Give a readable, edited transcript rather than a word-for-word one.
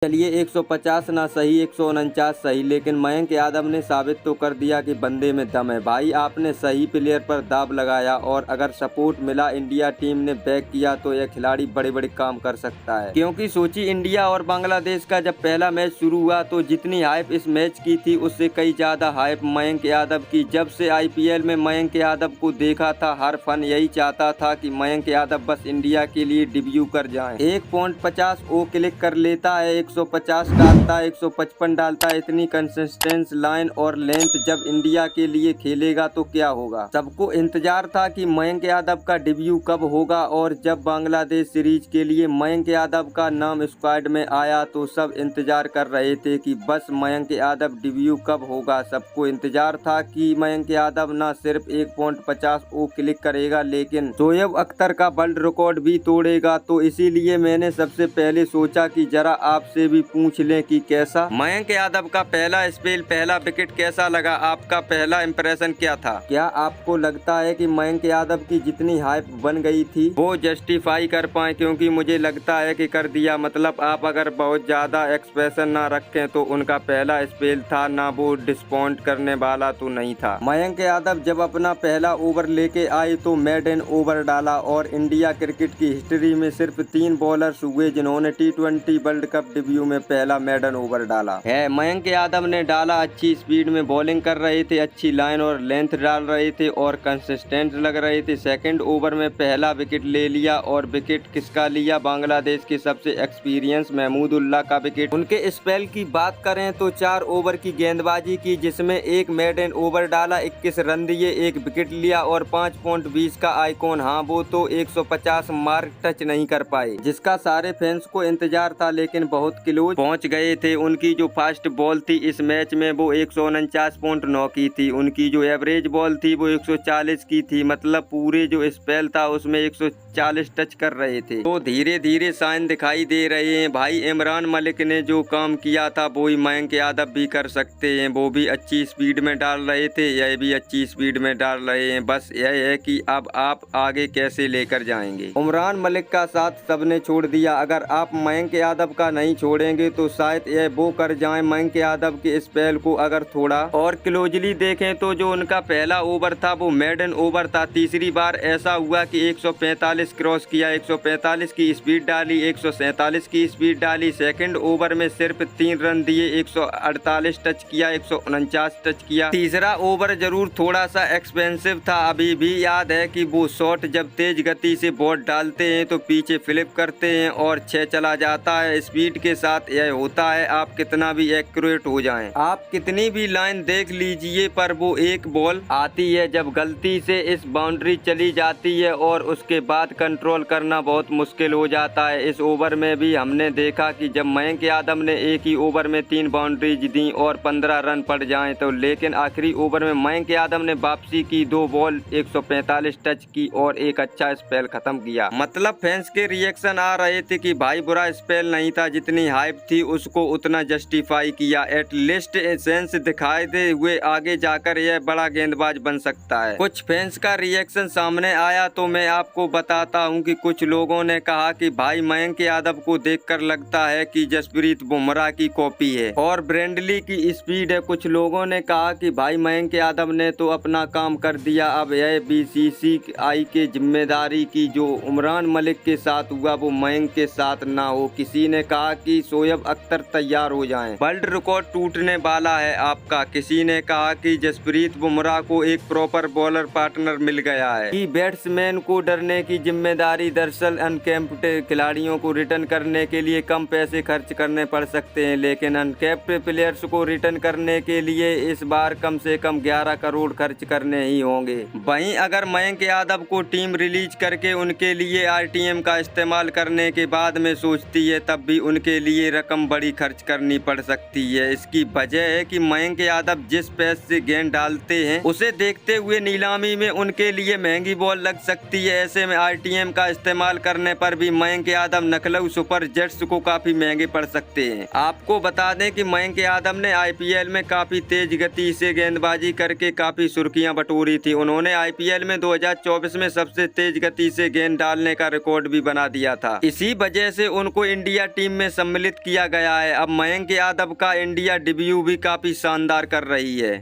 चलिए 150 ना सही 149 सही, लेकिन मयंक यादव ने साबित तो कर दिया कि बंदे में दम है। भाई आपने सही प्लेयर पर दाव लगाया और अगर सपोर्ट मिला, इंडिया टीम ने बैक किया तो यह खिलाड़ी बड़े बड़े काम कर सकता है। क्योंकि सोची इंडिया और बांग्लादेश का जब पहला मैच शुरू हुआ तो जितनी हाइप इस मैच की थी उससे कई ज्यादा हाइप मयंक यादव की। जब से आईपीएल में मयंक यादव को देखा था, हर फन यही चाहता था कि मयंक यादव बस इंडिया के लिए डिब्यू कर जाए। 1.50 ओ क्लिक कर लेता है, 150 डालता है, 155 डालता है। इतनी कंसिस्टेंस, लाइन और लेंथ जब इंडिया के लिए खेलेगा तो क्या होगा। सबको इंतजार था कि मयंक यादव का डिब्यू कब होगा, और जब बांग्लादेश सीरीज के लिए मयंक यादव का नाम स्क्वाड में आया तो सब इंतजार कर रहे थे कि बस मयंक यादव डिब्यू कब होगा। सबको इंतजार था कि मयंक यादव न सिर्फ 1.50 ओ क्लिक करेगा लेकिन शोएब अख्तर का वर्ल्ड रिकॉर्ड भी तोड़ेगा। तो इसीलिए मैंने सबसे पहले सोचा कि जरा आपसे भी पूछ लें कि कैसा मयंक यादव का पहला स्पेल, पहला विकेट कैसा लगा, आपका पहला इंप्रेशन क्या था। क्या आपको लगता है कि मयंक यादव की जितनी हाइप बन गई थी वो जस्टिफाई कर पाए, क्योंकि मुझे लगता है कि कर दिया। मतलब आप अगर बहुत ज्यादा एक्सप्रेशन ना रखें तो उनका पहला स्पेल था ना, वो डिस्पॉइंट करने वाला तो नहीं था। मयंक यादव जब अपना पहला ओवर लेके आए तो मेडन ओवर डाला और इंडिया क्रिकेट की हिस्ट्री में सिर्फ 3 बॉलर्स हुए जिन्होंने T20 वर्ल्ड कप डिब्यू में पहला मेडन ओवर डाला है। मयंक यादव ने डाला, अच्छी स्पीड में बॉलिंग कर रहे थे, अच्छी लाइन और लेंथ डाल रहे थे और कंसिस्टेंट लग रहे थे। सेकंड ओवर में पहला विकेट ले लिया, और विकेट किसका लिया, बांग्लादेश के सबसे एक्सपीरियंस महमूदुल्लाह का विकेट। उनके स्पेल की बात करें तो 4 ओवर की गेंदबाजी की, जिसमें एक मेडन ओवर डाला, 21 रन दिए, एक विकेट लिया और 5.20 का आइकॉन। हाँ, वो तो 150 मार्क टच नहीं कर पाए, जिसका सारे फैंस को इंतजार था, लेकिन बहुत क्लोज पहुंच गए थे। उनकी जो फास्ट बॉल थी इस मैच में वो 149.9 की थी, उनकी जो एवरेज बॉल थी वो 140 की थी। मतलब पूरे जो स्पेल था उसमें 140 टच कर रहे थे। तो धीरे धीरे साइन दिखाई दे रहे हैं। भाई इमरान मलिक ने जो काम किया था वो ही मयंक यादव भी कर सकते हैं। वो भी अच्छी स्पीड में डाल रहे थे, यह भी अच्छी स्पीड में डाल रहे हैं। बस यह है कि अब आप आगे कैसे लेकर जाएंगे। इमरान मलिक का साथ सबने छोड़ दिया, अगर आप मयंक यादव का नहीं छोड़ेंगे तो शायद यह वो कर जाएं। मयंक यादव के स्पेल को अगर थोड़ा और क्लोजली देखें तो जो उनका पहला ओवर था वो मेडन ओवर था। तीसरी बार ऐसा हुआ कि 145 क्रॉस किया, 145 की स्पीड डाली, 147 की स्पीड डाली। सेकंड ओवर में सिर्फ 3 रन दिए, 148 टच किया, 149 टच किया। तीसरा ओवर जरूर थोड़ा सा एक्सपेंसिव था। अभी भी याद है कि वो शॉट जब तेज गति से बॉल डालते हैं तो पीछे फ्लिप करते हैं और 6 चला जाता है। स्पीड के साथ यह होता है, आप कितना भी एक्यूरेट हो जाएं, आप कितनी भी लाइन देख लीजिए, पर वो एक बॉल आती है जब गलती से इस बाउंड्री चली जाती है और उसके बाद कंट्रोल करना बहुत मुश्किल हो जाता है। इस ओवर में भी हमने देखा कि जब मयंक यादव ने एक ही ओवर में 3 बाउंड्रीज दी और 15 रन पड़ जाएं तो, लेकिन आखिरी ओवर में मयंक यादव ने वापसी की, 2 बॉल 145 टच की और एक अच्छा स्पेल खत्म किया। मतलब फैंस के रिएक्शन आ रहे थे कि भाई बुरा स्पेल नहीं था, जितनी हाइप थी उसको उतना जस्टिफाई किया। एटलीस्ट सेंस दिखाई दे हुए आगे जाकर यह बड़ा गेंदबाज बन सकता है। कुछ फैंस का रिएक्शन सामने आया तो मैं आपको बताता हूं कि कुछ लोगों ने कहा कि भाई मयंक यादव को देखकर लगता है कि जसप्रीत बुमराह की कॉपी है और ब्रेंडली की स्पीड है। कुछ लोगों ने कहा कि भाई मयंक यादव ने तो अपना काम कर दिया, अब यह बीसीसीआई के जिम्मेदारी की जो इमरान मलिक के साथ हुआ वो मयंक के साथ ना हो। किसी ने कहा कि शोएब अख्तर तैयार हो जाएं, वर्ल्ड रिकॉर्ड टूटने वाला है आपका। किसी ने कहा कि जसप्रीत बुमराह को एक प्रॉपर बॉलर पार्टनर मिल गया है, कि बैट्समैन को डरने की जिम्मेदारी। दरअसल अनकैप्ड खिलाड़ियों को रिटर्न करने के लिए कम पैसे खर्च करने पड़ सकते हैं, लेकिन अनकैप्ड प्लेयर्स को रिटर्न करने के लिए इस बार कम से कम 11 करोड़ खर्च करने ही होंगे। वहीं अगर मयंक यादव को टीम रिलीज करके उनके लिए आरटीएम का इस्तेमाल करने के बाद में सोचती है, तब भी उनके लिए रकम बड़ी खर्च करनी पड़ सकती है। इसकी वजह है कि मयंक यादव जिस पेस से गेंद डालते हैं उसे देखते हुए नीलामी में उनके लिए महंगी बॉल लग सकती है। ऐसे में आरटीएम का इस्तेमाल करने पर भी मयंक यादव लखनऊ सुपर जेट्स को काफी महंगे पड़ सकते हैं। आपको बता दें कि मयंक यादव ने आईपीएल में काफी तेज गति से गेंदबाजी करके काफी सुर्खियां बटोरी थी। उन्होंने आईपीएल में 2024 में सबसे तेज गति से गेंद डालने का रिकॉर्ड भी बना दिया था। इसी वजह से उनको इंडिया टीम में सम्मिलित किया गया है। अब मयंक यादव का इंडिया डेब्यू भी काफ़ी शानदार कर रही है।